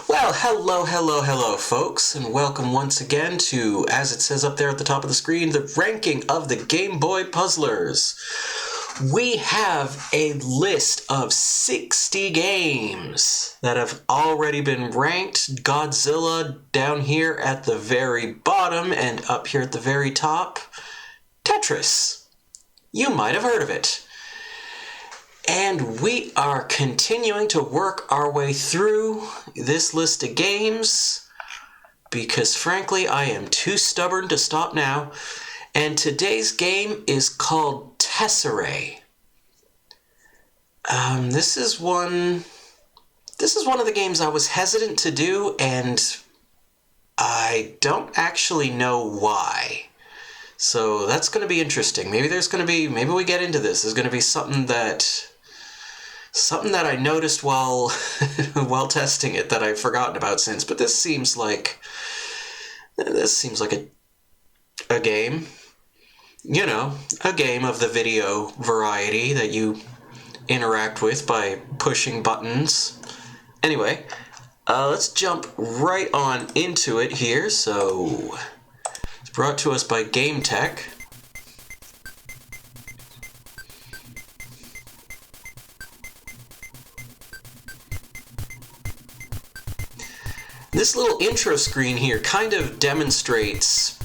Well, hello, folks, and welcome once again to, as it says up there at the top of the screen, the ranking of the Game Boy Puzzlers. We have a list of 60 games that have already been ranked. Godzilla down here at the very bottom, and up here at the very top, Tetris. You might have heard of it. And we are continuing to work our way through this list of games because, frankly, I am too stubborn to stop now. And today's game is called Tesserae. This is one of the games I was hesitant to do, and I don't actually know why. So that's going to be interesting. Maybe we get into this. There's going to be something that I noticed while while testing it that I've forgotten about since. But this seems like a game. You know, a game of the video variety that you interact with by pushing buttons. Anyway, let's jump right on into it here. So it's brought to us by Game Tech. This little intro screen here kind of demonstrates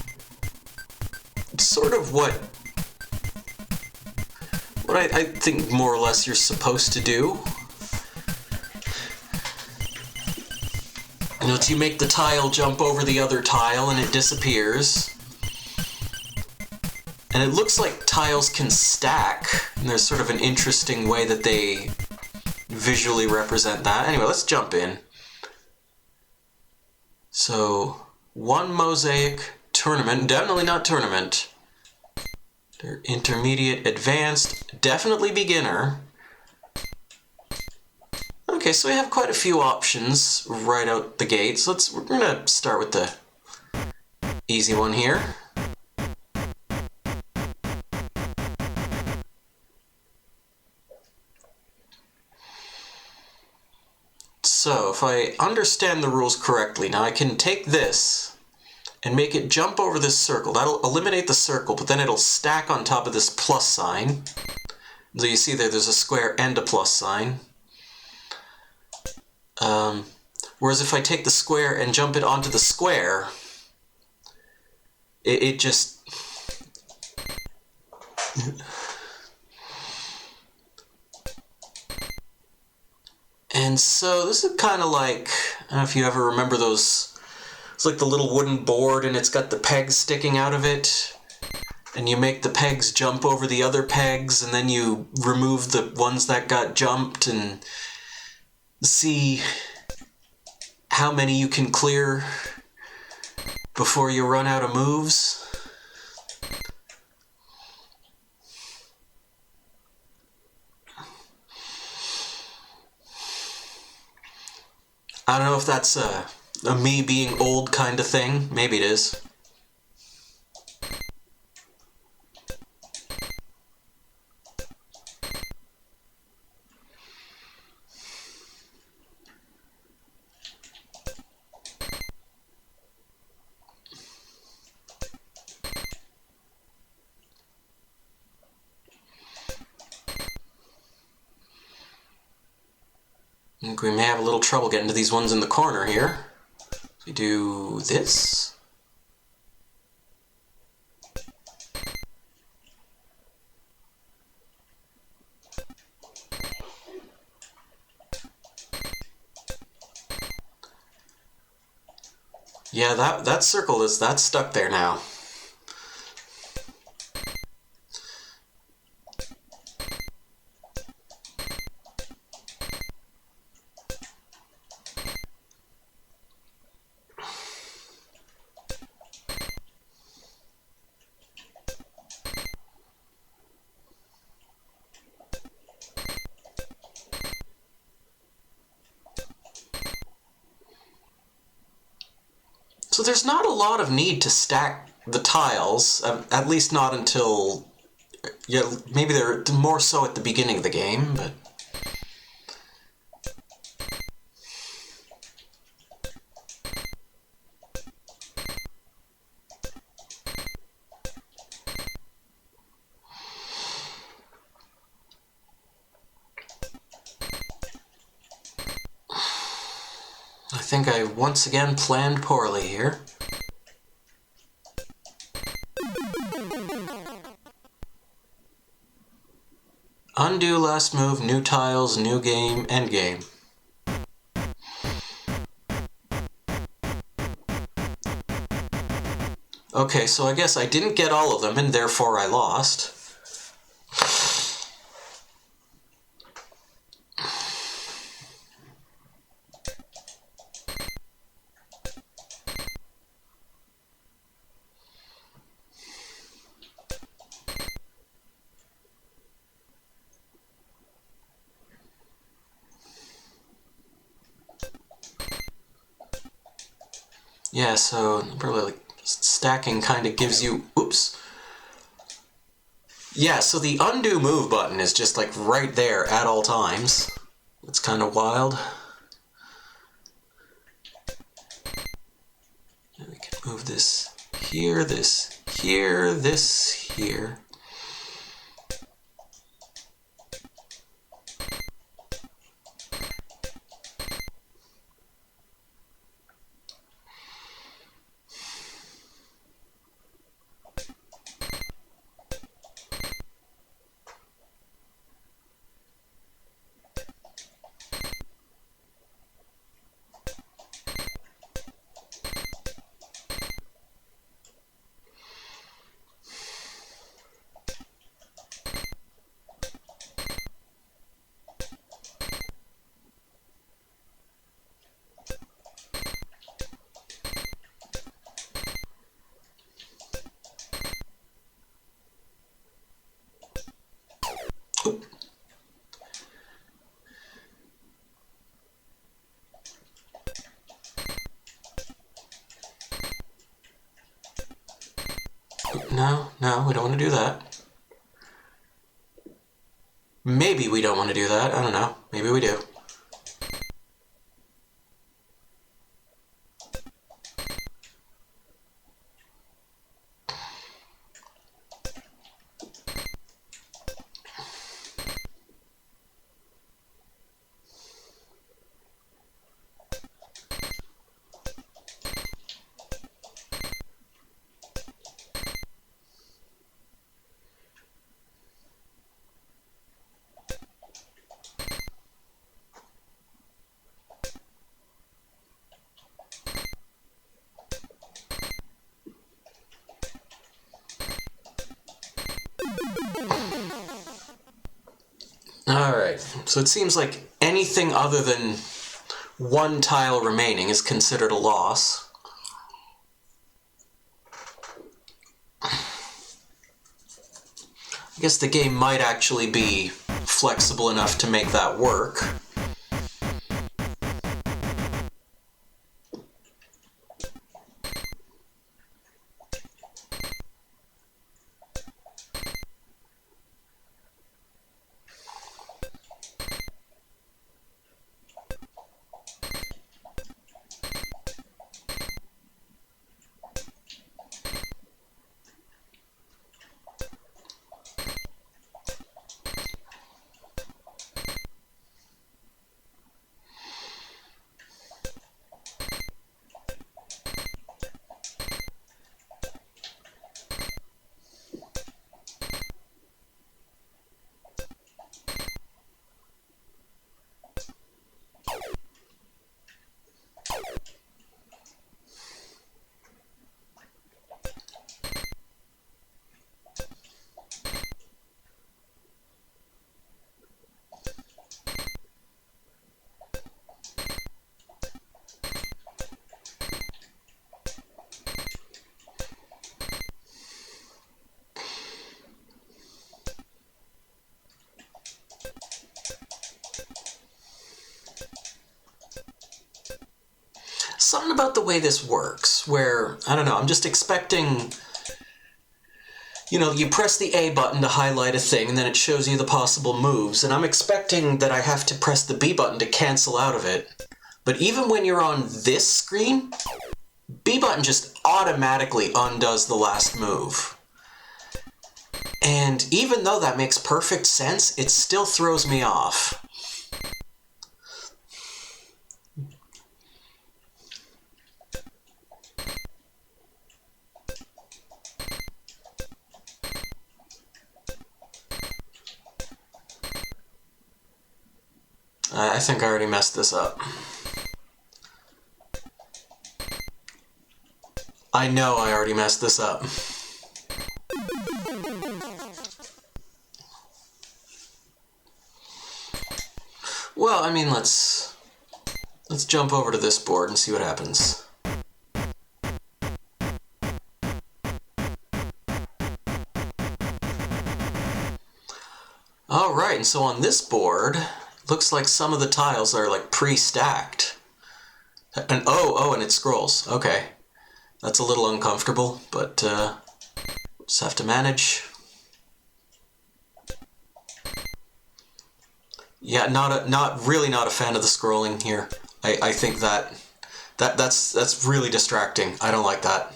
sort of what I think more or less you're supposed to do. You know, you make the tile jump over the other tile and it disappears. And it looks like tiles can stack, and there's sort of an interesting way that they visually represent that. Anyway, let's jump in. So, one mosaic, tournament, definitely not tournament. They're intermediate, advanced, definitely beginner. Okay, so we have quite a few options right out the gate. So we're gonna start with the easy one here. So, if I understand the rules correctly, now I can take this and make it jump over this circle. That'll eliminate the circle, but then it'll stack on top of this plus sign. So you see there's a square and a plus sign. Whereas if I take the square and jump it onto the square, it just... And so this is kind of like, I don't know if you ever remember those, it's like the little wooden board and it's got the pegs sticking out of it, and you make the pegs jump over the other pegs, and then you remove the ones that got jumped and see how many you can clear before you run out of moves. I don't know if that's a me being old kind of thing. Maybe it is. I think we may have a little trouble getting to these ones in the corner here. We do this. Yeah, that circle that's stuck there now. So there's not a lot of need to stack the tiles, at least not until, yeah, maybe they're more so at the beginning of the game, but think I once again planned poorly here. Undo last move, new tiles, new game, end game. Okay, so I guess I didn't get all of them, and therefore I lost. Yeah, so probably like stacking kind of gives you, oops. Yeah, so the undo move button is just like right there at all times. It's kind of wild. And we can move this here, this here, this here. Oop. No, no, we don't want to do that. Maybe we don't want to do that. I don't know. Maybe we do. Alright, so it seems like anything other than one tile remaining is considered a loss. I guess the game might actually be flexible enough to make that work. Something about the way this works, where, I don't know, I'm just expecting, you know, you press the A button to highlight a thing, and then it shows you the possible moves, and I'm expecting that I have to press the B button to cancel out of it. But even when you're on this screen, B button just automatically undoes the last move. And even though that makes perfect sense, it still throws me off. I think I already messed this up. I know I already messed this up. Well, I mean, let's jump over to this board and see what happens. Alright, and so on this board, looks like some of the tiles are like pre-stacked. And and it scrolls. Okay. That's a little uncomfortable, but just have to manage. Yeah, really not a fan of the scrolling here. I think that's really distracting. I don't like that.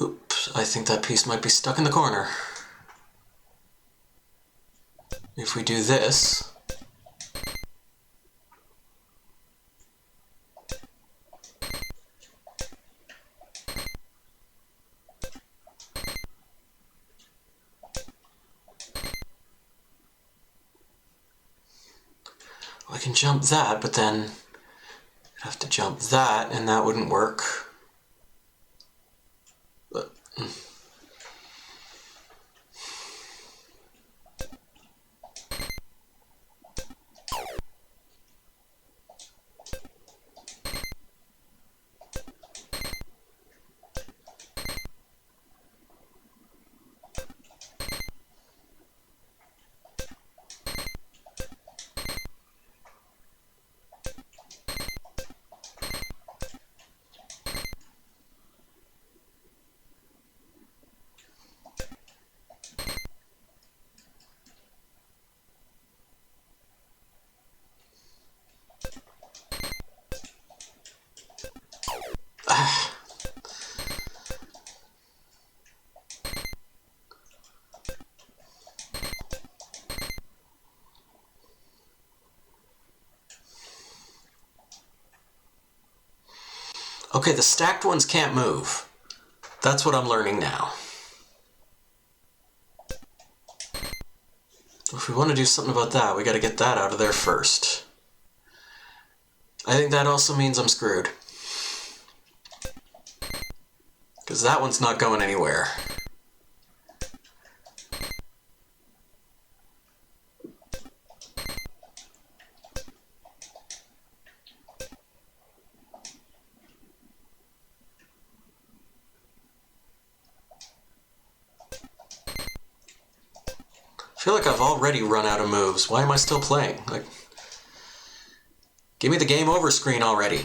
Oops, I think that piece might be stuck in the corner. If we do this... I can jump that, but then I'd have to jump that, and that wouldn't work. But... Okay, the stacked ones can't move. That's what I'm learning now. If we want to do something about that, we got to get that out of there first. I think that also means I'm screwed. Because that one's not going anywhere. I feel like I've already run out of moves. Why am I still playing? Like, give me the game over screen already.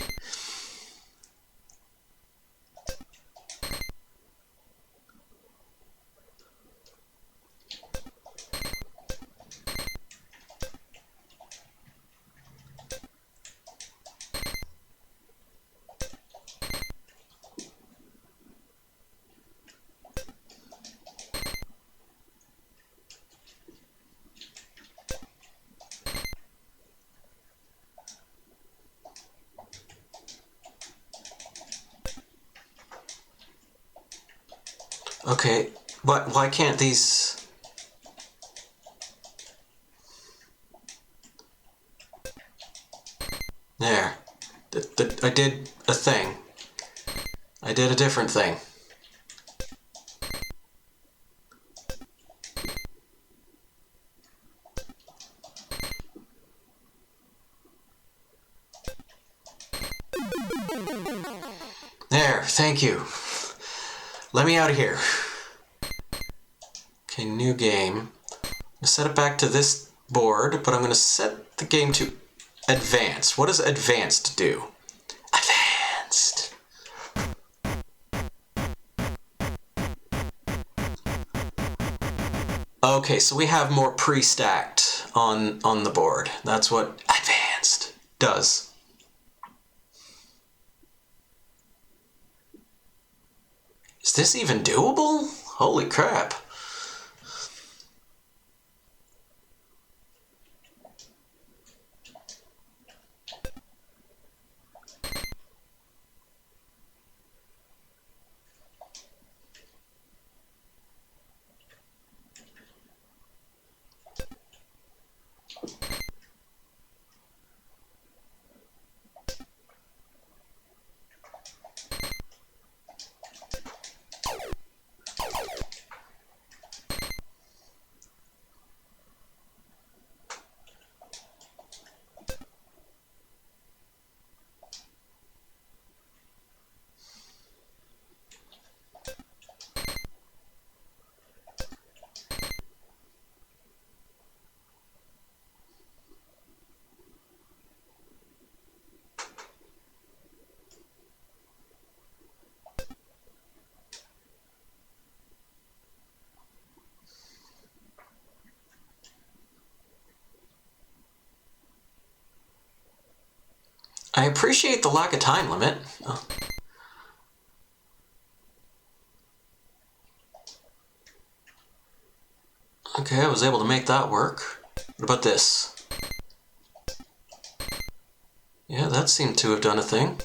Okay, but why can't these... There. I did a thing. I did a different thing. There, thank you. Let me out of here. Okay, new game. I'm gonna set it back to this board, but I'm gonna set the game to advanced. What does advanced do? Advanced. Okay, so we have more pre-stacked on the board. That's what advanced does. this even doable? Holy crap. I appreciate the lack of time limit. Oh. Okay, I was able to make that work. What about this? Yeah, that seemed to have done a thing.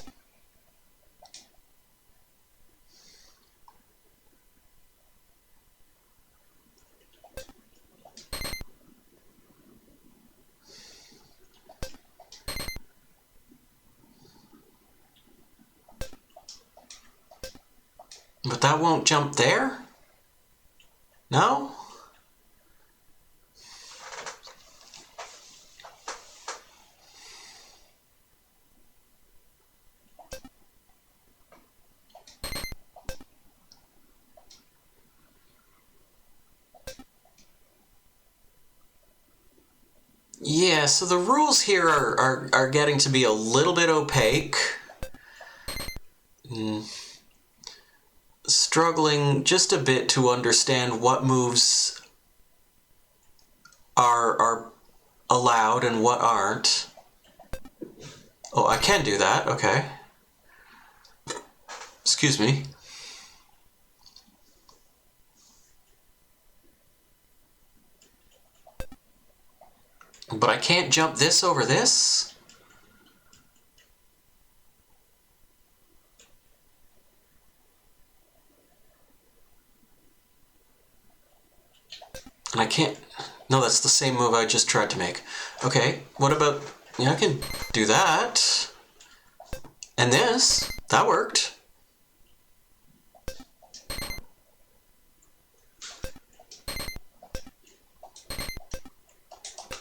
But that won't jump there? No? Yeah, so the rules here are getting to be a little bit opaque. Struggling just a bit to understand what moves are allowed and what aren't. Oh, I can do that, okay. Excuse me. But I can't jump this over this? And I can't... No, that's the same move I just tried to make. Okay, what about... Yeah, I can do that. And this. That worked.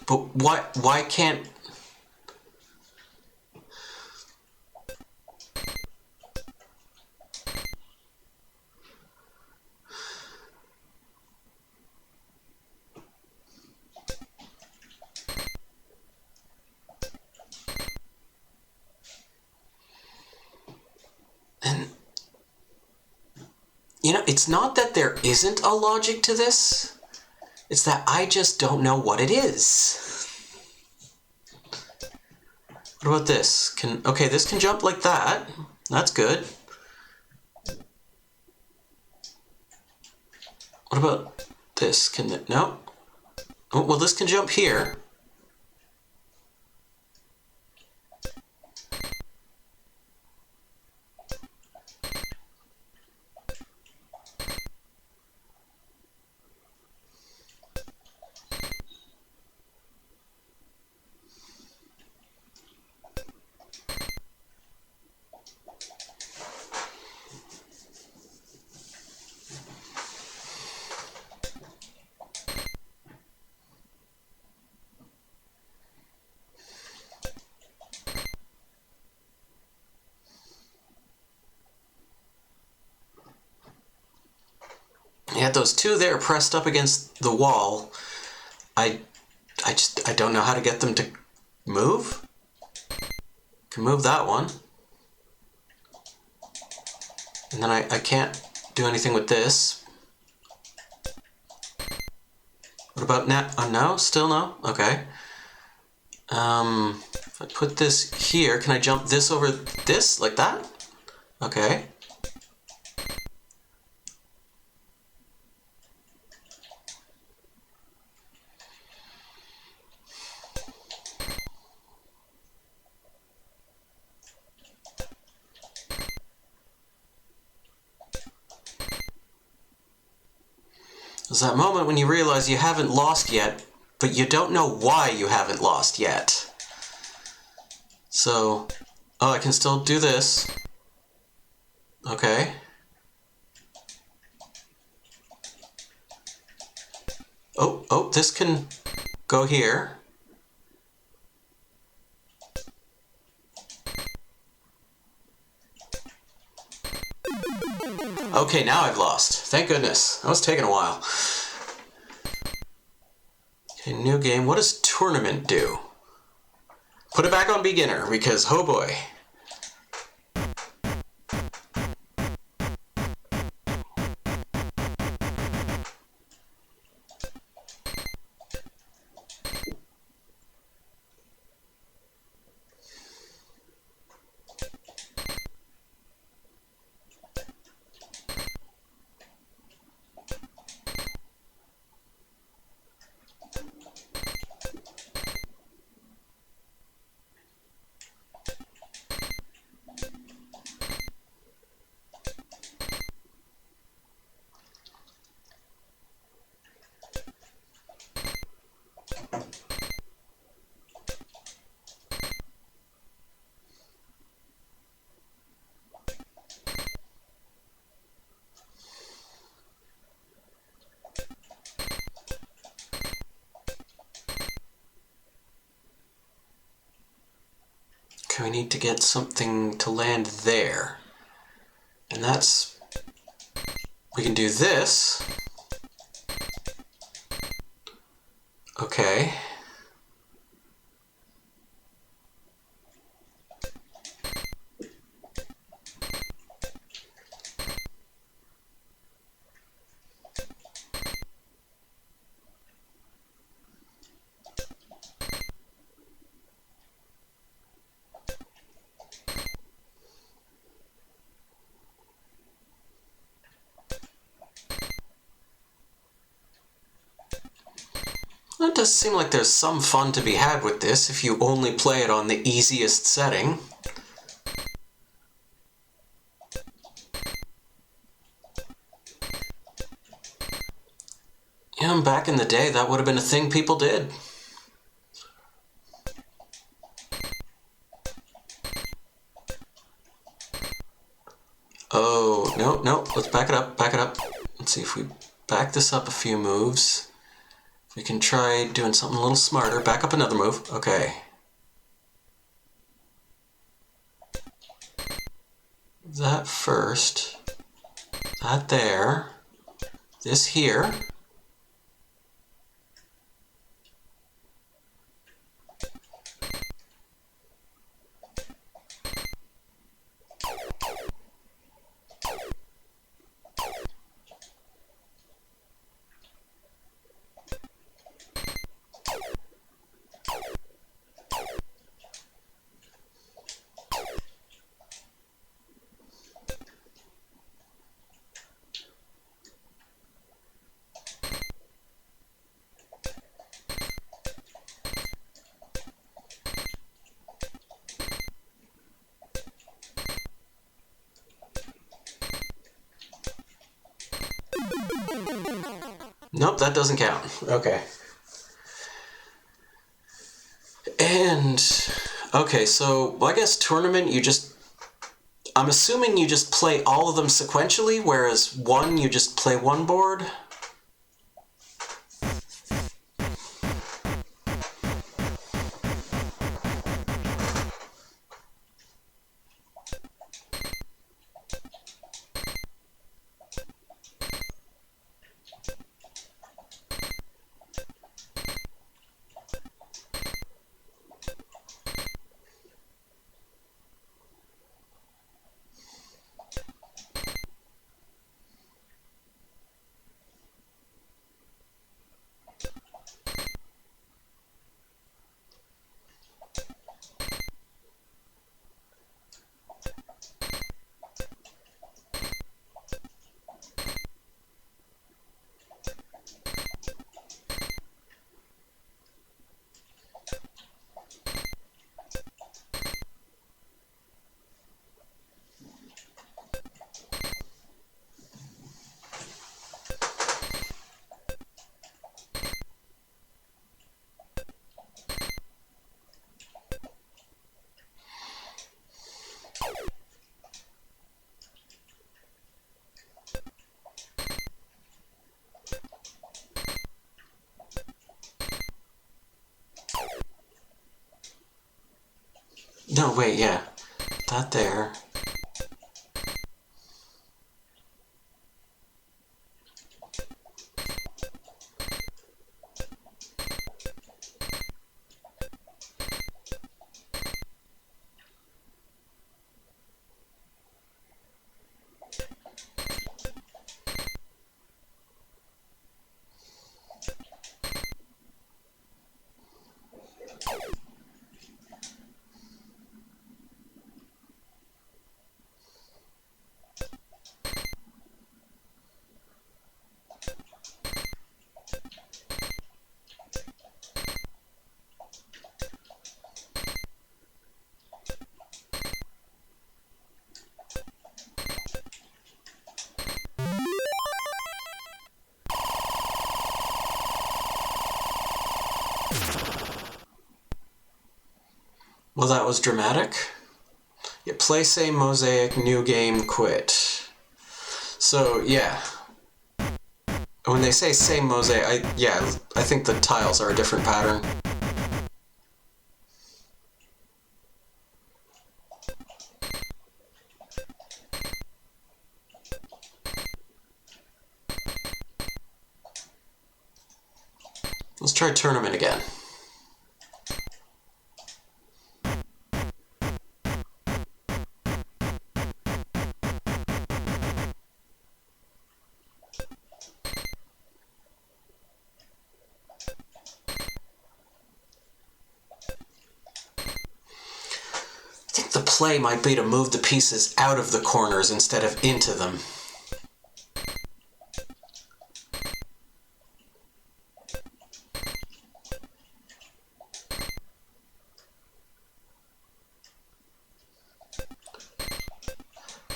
But why can't... And... You know, it's not that there isn't a logic to this. It's that I just don't know what it is. What about this? Okay, this can jump like that. That's good. What about this? Can it... No. Oh, well, this can jump here. You had those two there pressed up against the wall. I don't know how to get them to move. Can move that one. And then I can't do anything with this. What about now? No? Still no? Okay. If I put this here, can I jump this over this? Like that? Okay. There's that moment when you realize you haven't lost yet, but you don't know why you haven't lost yet. So, oh, I can still do this. Okay. Oh, this can go here. Okay, now I've lost. Thank goodness. That was taking a while. Okay, new game. What does tournament do? Put it back on beginner, because oh boy. Okay, we need to get something to land there. And that's... we can do this. Okay. It does seem like there's some fun to be had with this if you only play it on the easiest setting. Yeah, back in the day, that would have been a thing people did. Oh, no, let's back it up, Let's see if we back this up a few moves. We can try doing something a little smarter. Back up another move. Okay. That first. That there. This here. Nope, that doesn't count. Okay. And, okay, so I guess tournament, I'm assuming you just play all of them sequentially, whereas one, you just play one board? No, wait, yeah. That there. Well, that was dramatic. Yeah, play same mosaic, new game, quit. So, yeah. When they say same mosaic, I think the tiles are a different pattern. Let's try tournament again. I think the play might be to move the pieces out of the corners instead of into them.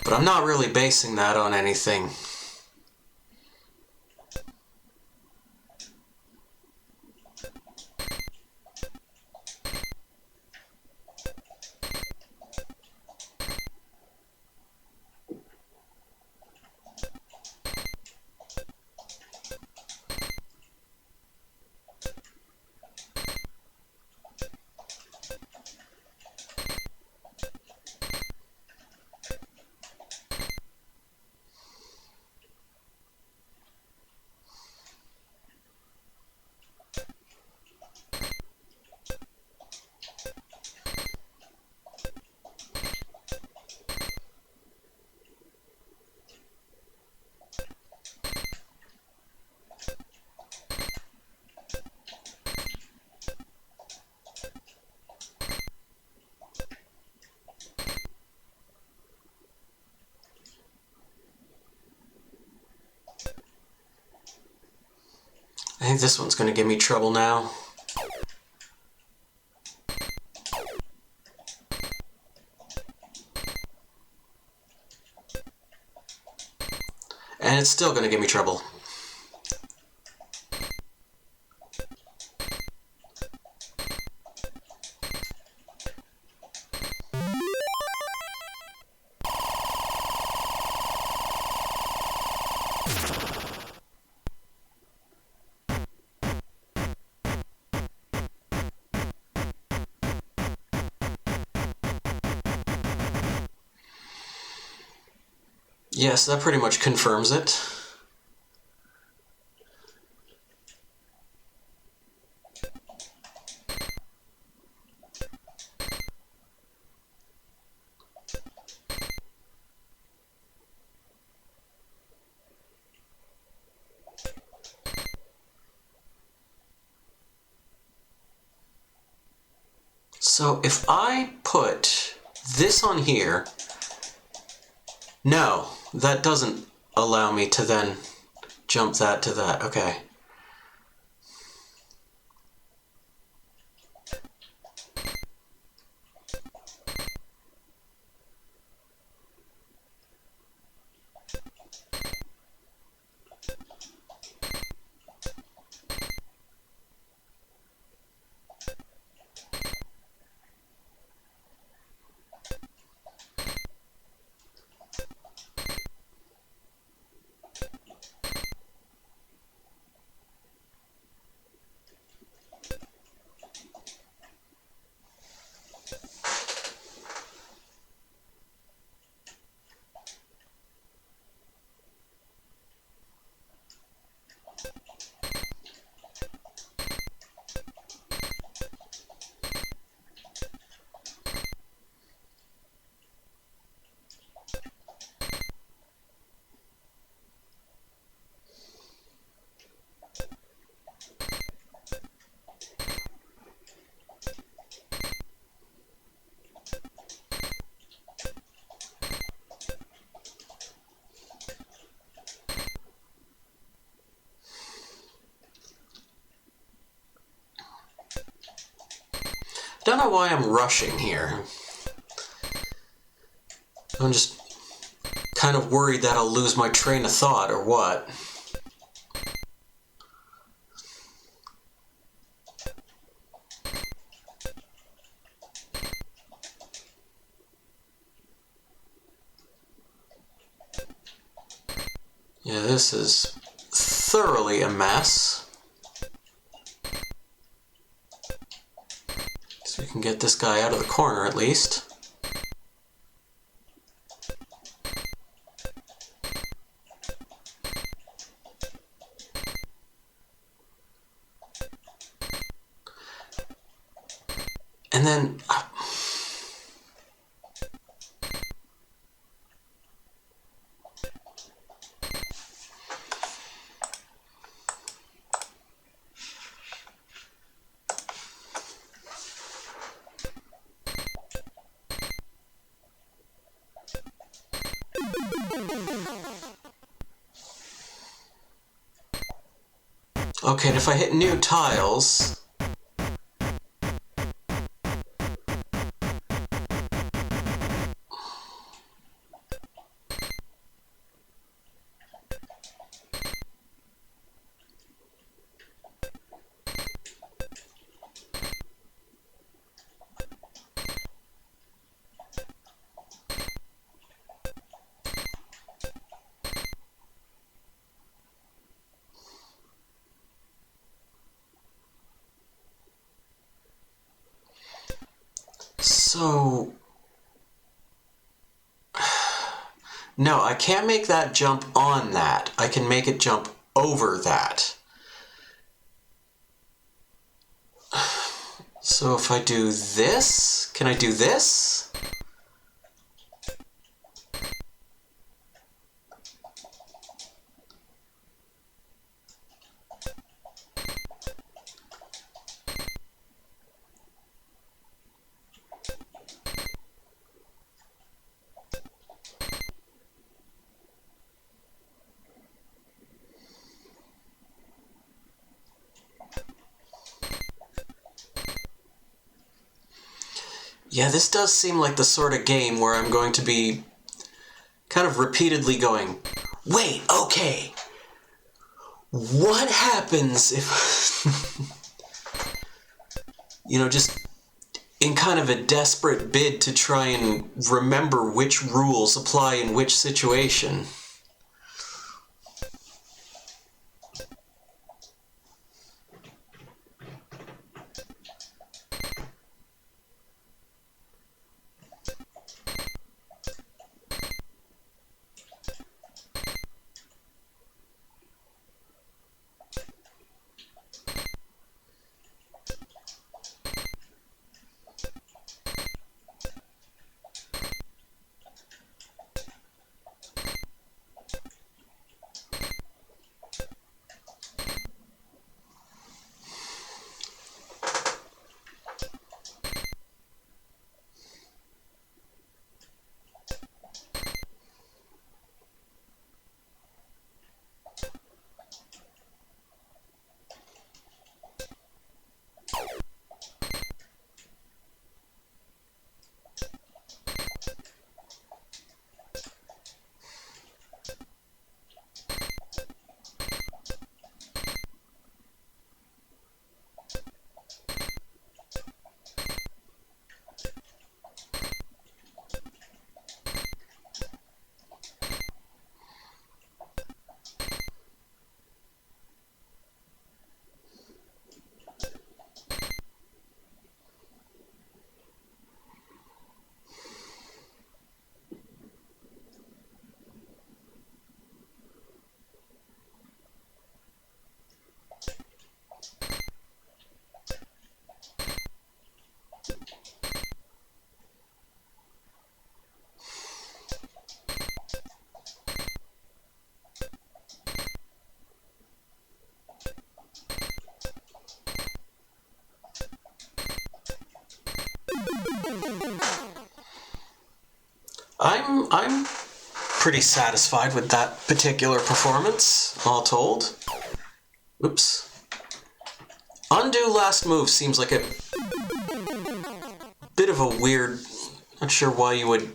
But I'm not really basing that on anything. I think this one's going to give me trouble now. And it's still going to give me trouble. Yes, that pretty much confirms it. So if I put this on here, no, that doesn't allow me to then jump that to that. Okay. don't know why I'm rushing here. I'm just kind of worried that I'll lose my train of thought or what. Yeah, this is thoroughly a mess. So we can get this guy out of the corner at least. And then... okay, and if I hit new tiles... So... no, I can't make that jump on that. I can make it jump over that. So if I do this, can I do this? Yeah, this does seem like the sort of game where I'm going to be kind of repeatedly going, wait, okay, what happens if... you know, just in kind of a desperate bid to try and remember which rules apply in which situation. I'm pretty satisfied with that particular performance, all told. Oops. Undo last move seems like a bit of a weird... Not sure why you would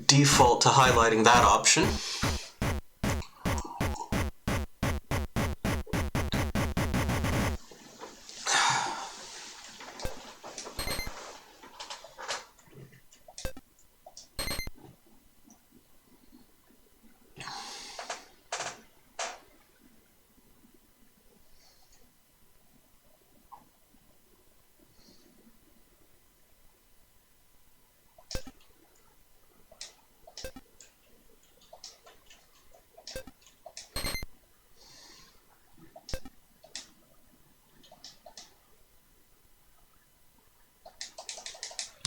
default to highlighting that option.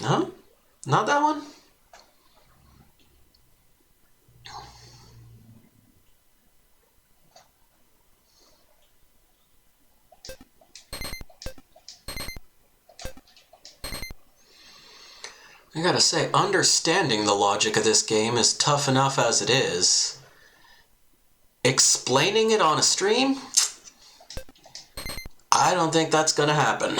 No? Not that one? I gotta say, understanding the logic of this game is tough enough as it is. Explaining it on a stream? I don't think that's gonna happen.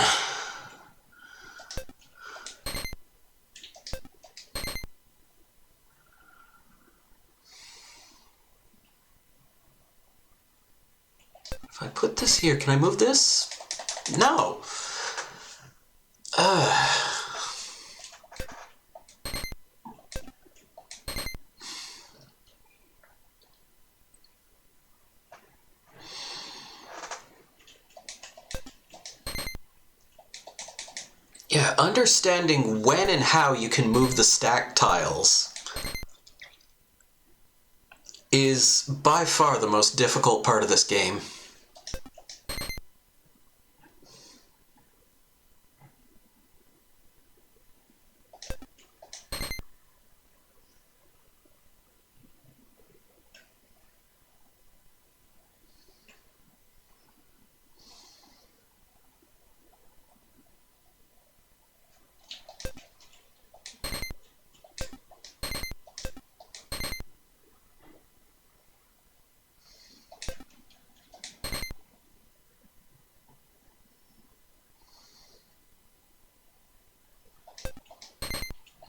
If I put this here, can I move this? No. Yeah, understanding when and how you can move the stack tiles is by far the most difficult part of this game.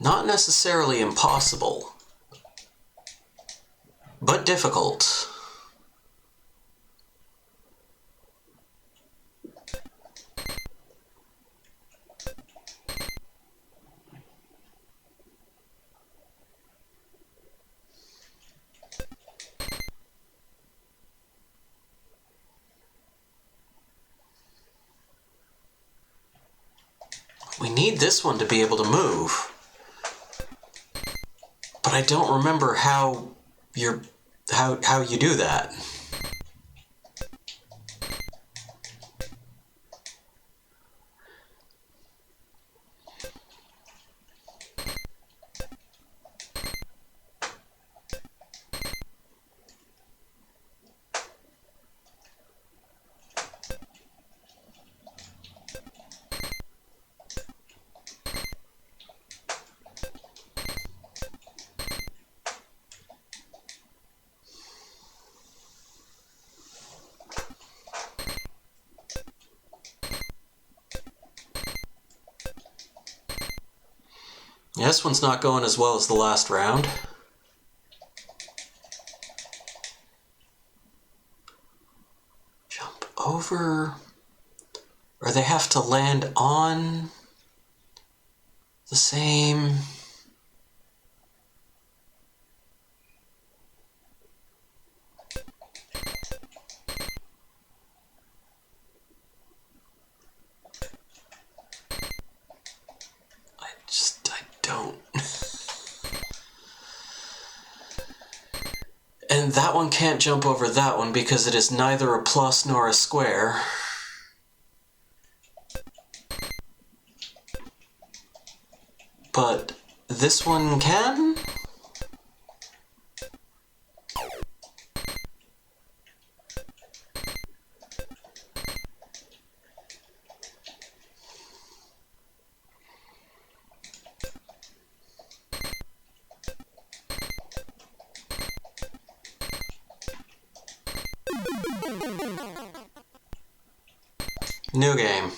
Not necessarily impossible, but difficult. We need this one to be able to move. But I don't remember how you do that. Yeah, this one's not going as well as the last round. Jump over, or they have to land on the same... I don't. And that one can't jump over that one because it is neither a plus nor a square. But this one can? New game.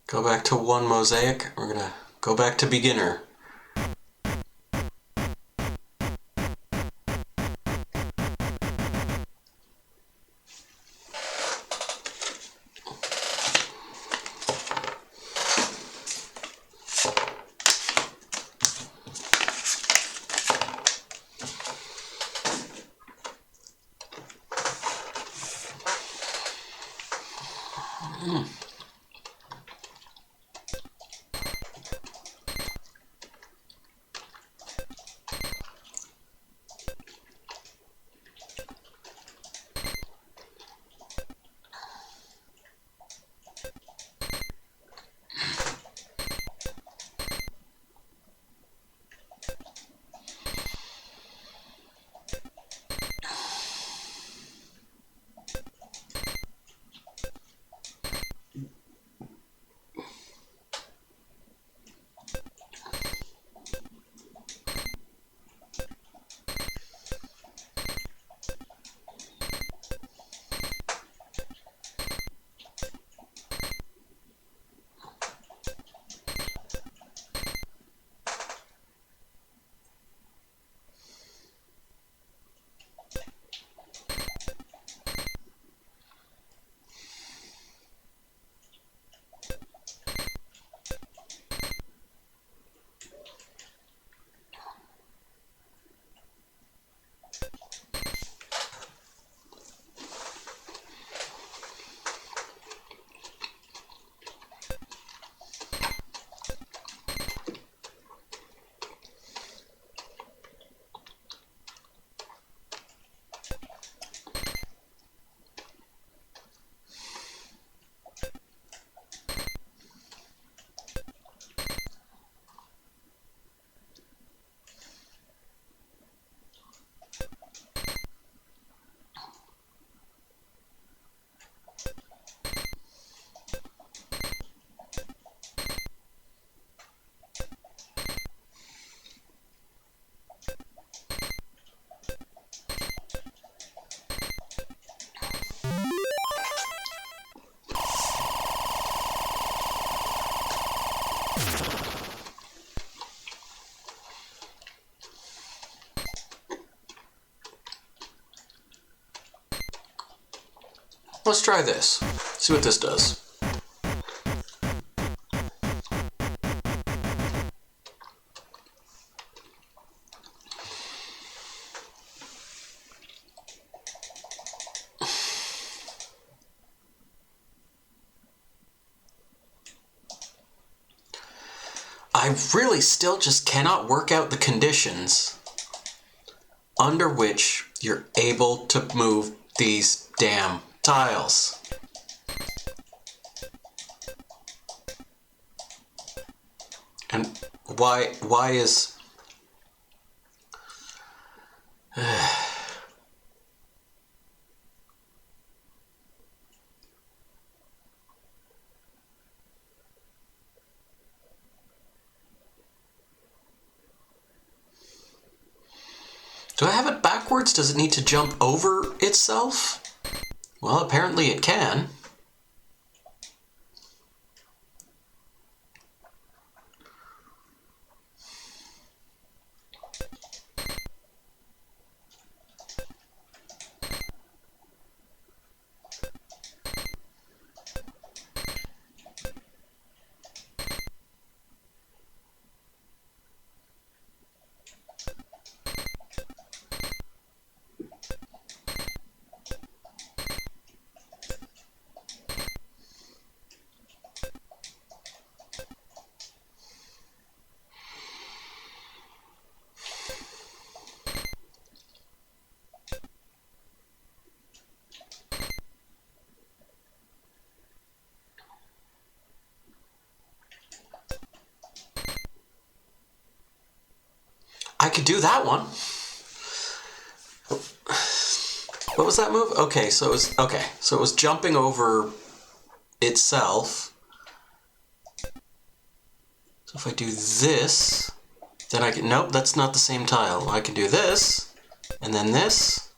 Go back to 1 mosaic. We're gonna go back to beginner. Let's try this. See what this does. I really still just cannot work out the conditions under which you're able to move these damn tiles. And why is... Do I have it backwards? Does it need to jump over itself? Well, apparently it can. I could do that one. What was that move? Okay, so it was jumping over itself. So if I do this, then I can, nope, that's not the same tile. I can do this, and then this.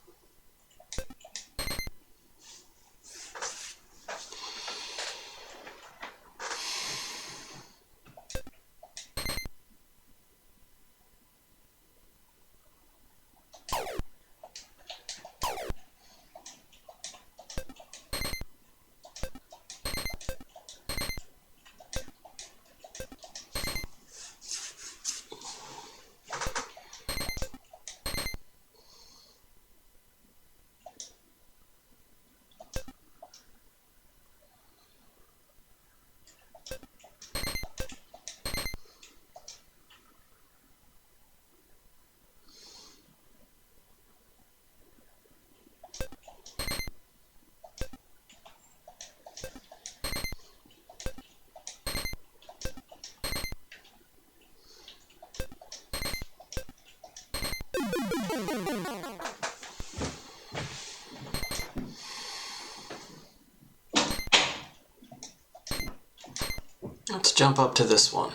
jump up to this one.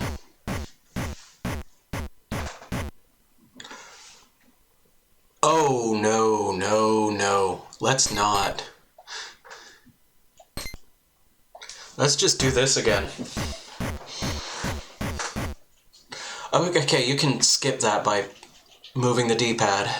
Oh, no, no, no. Let's not. Let's just do this again. Oh, okay, you can skip that by moving the D-pad.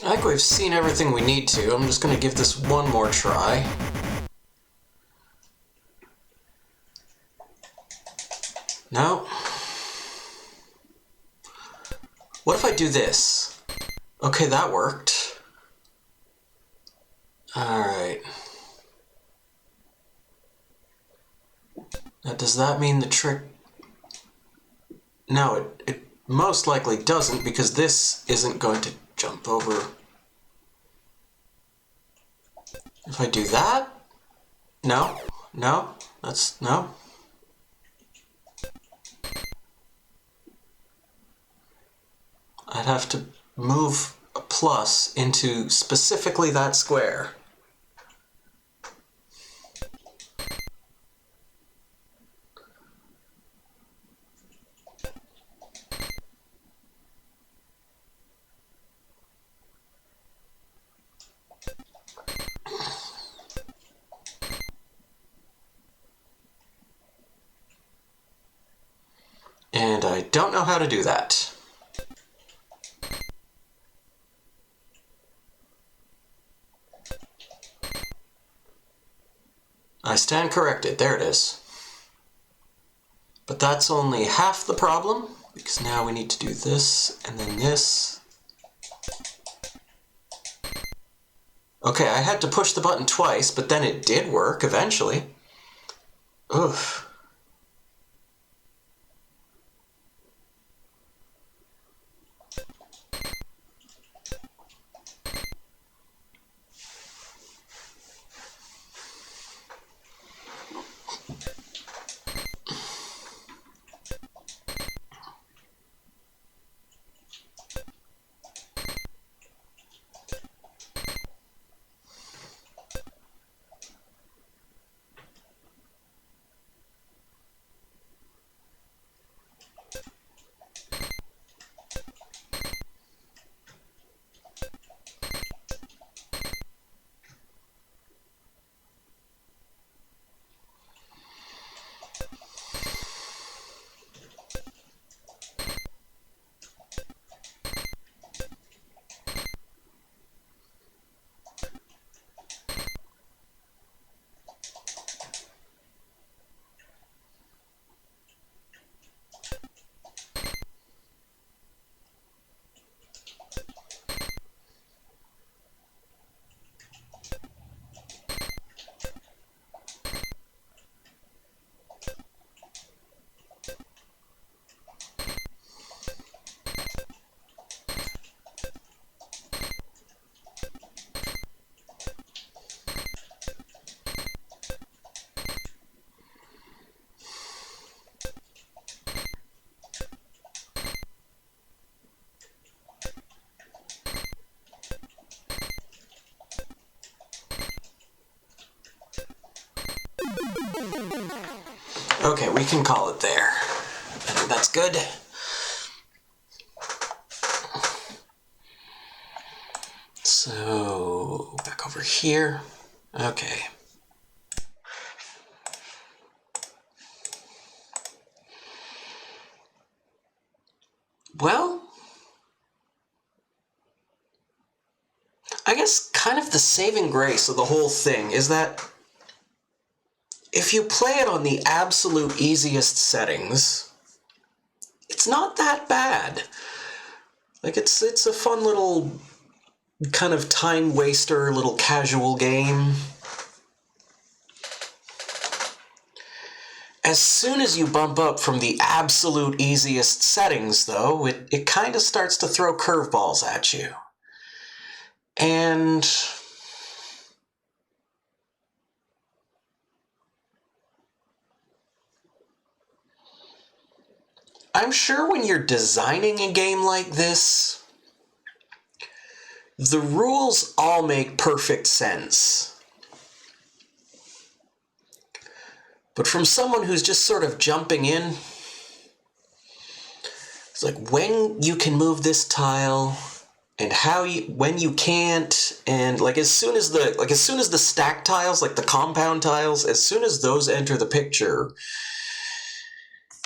I think we've seen everything we need to. I'm just going to give this one more try. No. What if I do this? Okay, that worked. Alright. Now, does that mean the trick... No, it most likely doesn't, because this isn't going to jump over. If I do that? No, no, that's... no. I'd have to move a plus into specifically that square. And I don't know how to do that. I stand corrected. There it is. But that's only half the problem, because now we need to do this, and then this. Okay, I had to push the button twice, but then it did work eventually. Oof. Okay, we can call it there. I think that's good. So, back over here. Okay. Well, I guess kind of the saving grace of the whole thing is that if you play it on the absolute easiest settings, it's not that bad. Like, it's a fun little kind of time waster, little casual game. As soon as you bump up from the absolute easiest settings, though, it kind of starts to throw curveballs at you. And I'm sure when you're designing a game like this, the rules all make perfect sense. But from someone who's just sort of jumping in, it's like when you can move this tile and when you can't, and as soon as the stack tiles, like the compound tiles, as soon as those enter the picture,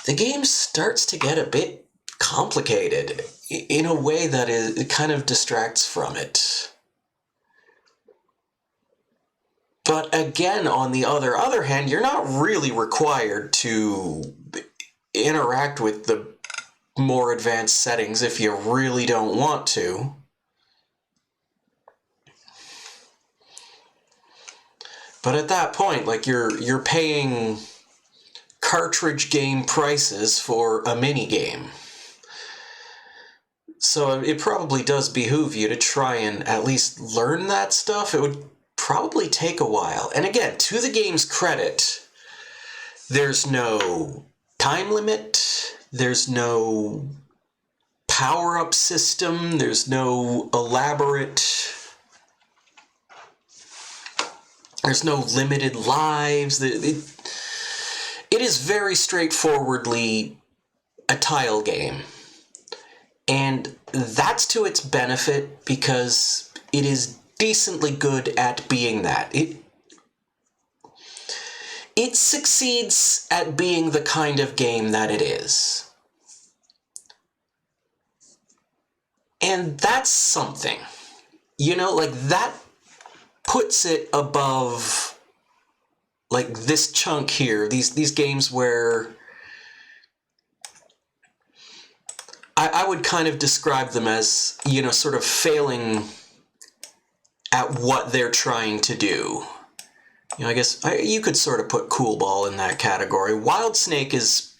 the game starts to get a bit complicated in a way that it kind of distracts from it. But again, on the other hand, you're not really required to interact with the more advanced settings if you really don't want to. But at that point, you're paying cartridge game prices for a mini game. So it probably does behoove you to try and at least learn that stuff. It would probably take a while. And again, to the game's credit, there's no time limit, there's no power-up system, there's no there's no limited lives. It is very straightforwardly a tile game. And that's to its benefit because it is decently good at being that. It succeeds at being the kind of game that it is. And that's something. That puts it above, this chunk here, these games where I would kind of describe them as, sort of failing at what they're trying to do. I guess you could sort of put Cool Ball in that category. Wild Snake is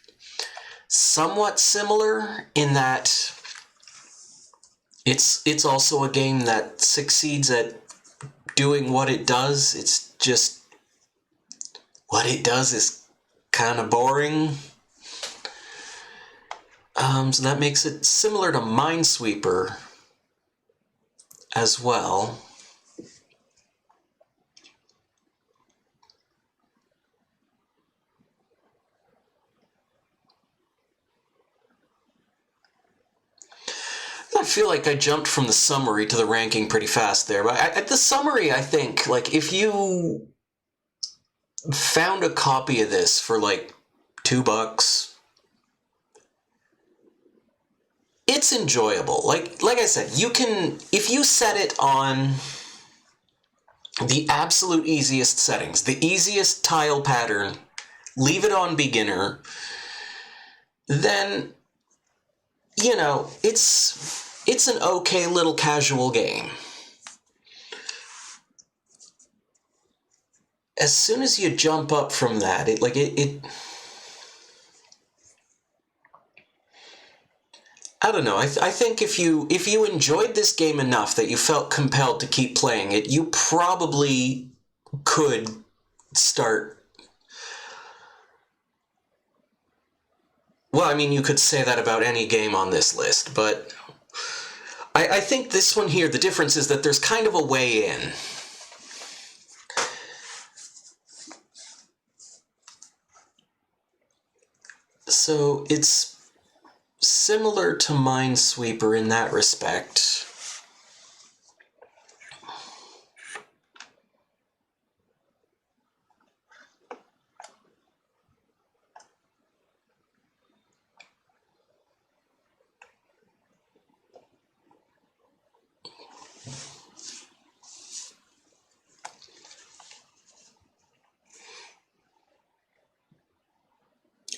somewhat similar in that it's also a game that succeeds at doing what it does. It's just what it does is kind of boring. So that makes it similar to Minesweeper as well. I feel like I jumped from the summary to the ranking pretty fast there, but at the summary, I think, if you found a copy of this for $2, it's enjoyable. Like I said, you can, if you set it on the absolute easiest settings, the easiest tile pattern, leave it on beginner, then, it's an okay little casual game. As soon as you jump up from that, I don't know. I think if you enjoyed this game enough that you felt compelled to keep playing it, you probably could start. Well, I mean, you could say that about any game on this list, but I think this one here, the difference is that there's kind of a way in. So it's similar to Minesweeper in that respect.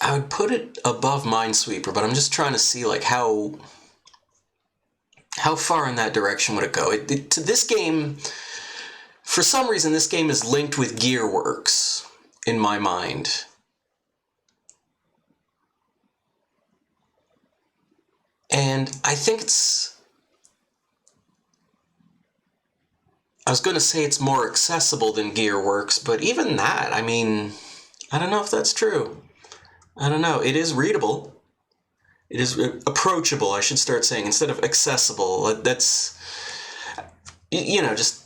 I would put it above Minesweeper, but I'm just trying to see like how far in that direction would it go? To this game, for some reason, this game is linked with Gearworks in my mind. And I think I was going to say it's more accessible than Gearworks, but even that, I mean, I don't know if that's true. I don't know. It is readable. It is approachable, I should start saying, instead of accessible. That's, just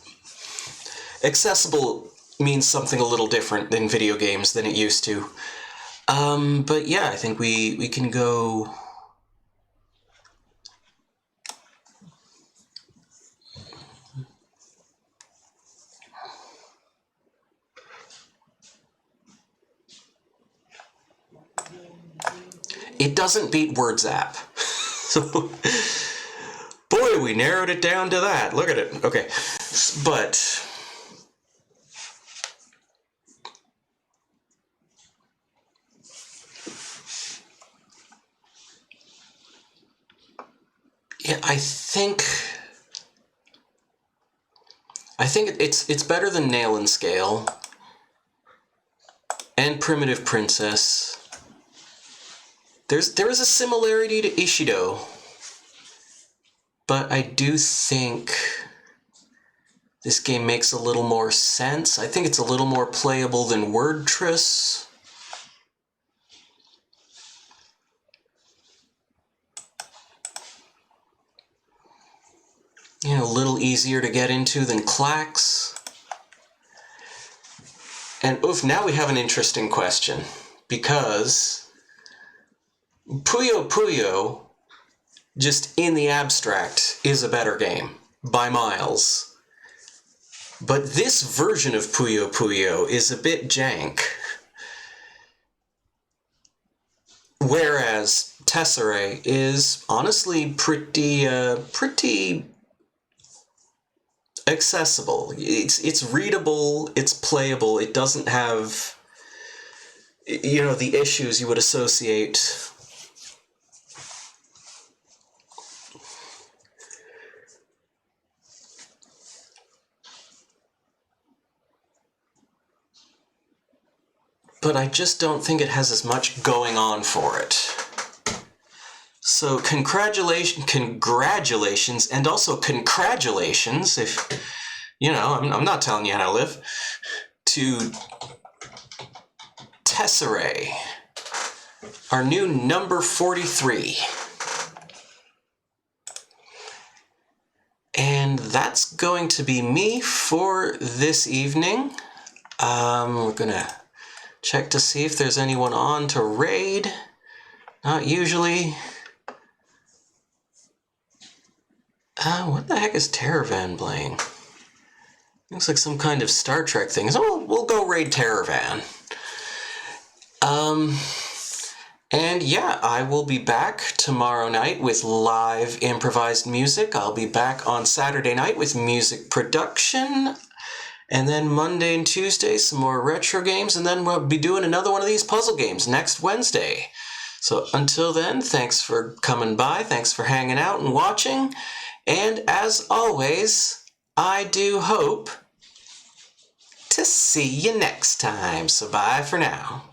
accessible means something a little different in video games than it used to. But yeah, I think we can go... It doesn't beat WordZap. So, boy, we narrowed it down to that. Look at it. Okay. But... yeah, I think it's better than Nail and Scale and Primitive Princess. There is a similarity to Ishido, but I do think this game makes a little more sense. I think it's a little more playable than Wordtris. A little easier to get into than Clax. And oof, now we have an interesting question, because Puyo Puyo, just in the abstract, is a better game, by miles. But this version of Puyo Puyo is a bit jank. Whereas Tesserae is honestly pretty accessible. It's readable, it's playable, it doesn't have, the issues you would associate. But I just don't think it has as much going on for it. So congratulations, and also congratulations, if, I'm not telling you how to live, to Tesserae, our new number 43. And that's going to be me for this evening. We're gonna check to see if there's anyone on to raid. Not usually. What the heck is Teravan playing? Looks like some kind of Star Trek thing. So we'll go raid Teravan. And yeah, I will be back tomorrow night with live improvised music. I'll be back on Saturday night with music production. And then Monday and Tuesday, some more retro games. And then we'll be doing another one of these puzzle games next Wednesday. So until then, thanks for coming by. Thanks for hanging out and watching. And as always, I do hope to see you next time. So bye for now.